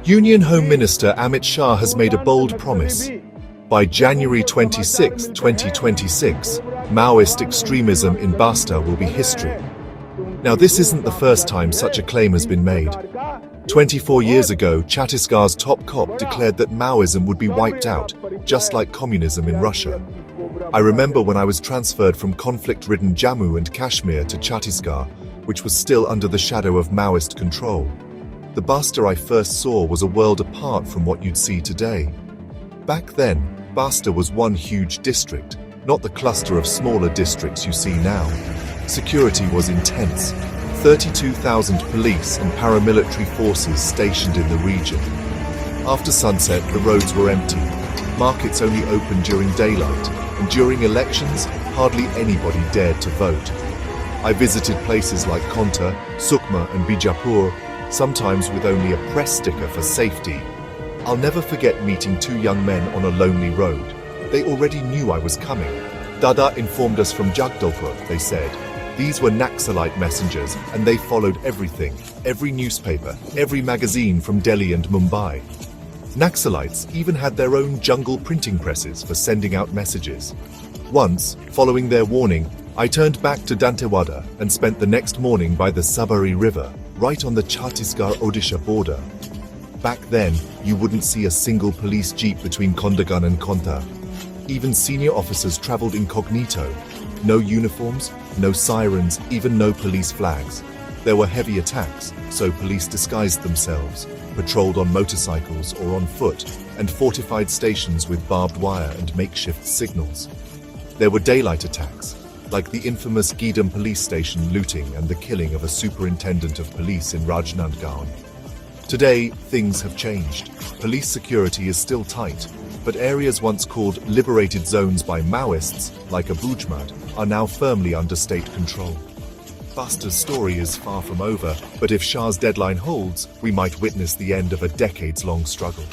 Union Home Minister Amit Shah has made a bold promise. By January 26, 2026, Maoist extremism in Bastar will be history. Now, this isn't the first time such a claim has been made. 24 years ago, Chhattisgarh's top cop declared that Maoism would be wiped out, just like communism in Russia. I remember when I was transferred from conflict-ridden Jammu and Kashmir to Chhattisgarh, which was still under the shadow of Maoist control. The Bastar I first saw was a world apart from what you'd see today. Back then, Bastar was one huge district, not the cluster of smaller districts you see now. Security was intense. 32,000 police and paramilitary forces stationed in the region. After sunset, the roads were empty. Markets only opened during daylight, and during elections, hardly anybody dared to vote. I visited places like Konta, Sukma and Bijapur, sometimes with only a press sticker for safety. I'll never forget meeting two young men on a lonely road. They already knew I was coming. Dada informed us from Jagdalpur, they said. These were Naxalite messengers, and they followed everything, every newspaper, every magazine from Delhi and Mumbai. Naxalites even had their own jungle printing presses for sending out messages. Once, following their warning, I turned back to Dantewada and spent the next morning by the Sabari River, right on the Chhattisgarh-Odisha border. Back then, you wouldn't see a single police jeep between Kondagan and Konta. Even senior officers traveled incognito. No uniforms, no sirens, even no police flags. There were heavy attacks, so police disguised themselves, patrolled on motorcycles or on foot, and fortified stations with barbed wire and makeshift signals. There were daylight attacks, like the infamous Gidam police station looting and the killing of a superintendent of police in Rajnandgaon. Today, things have changed. Police security is still tight, but areas once called liberated zones by Maoists, like Abujhmad, are now firmly under state control. Bastar's story is far from over, but if Shah's deadline holds, we might witness the end of a decades-long struggle.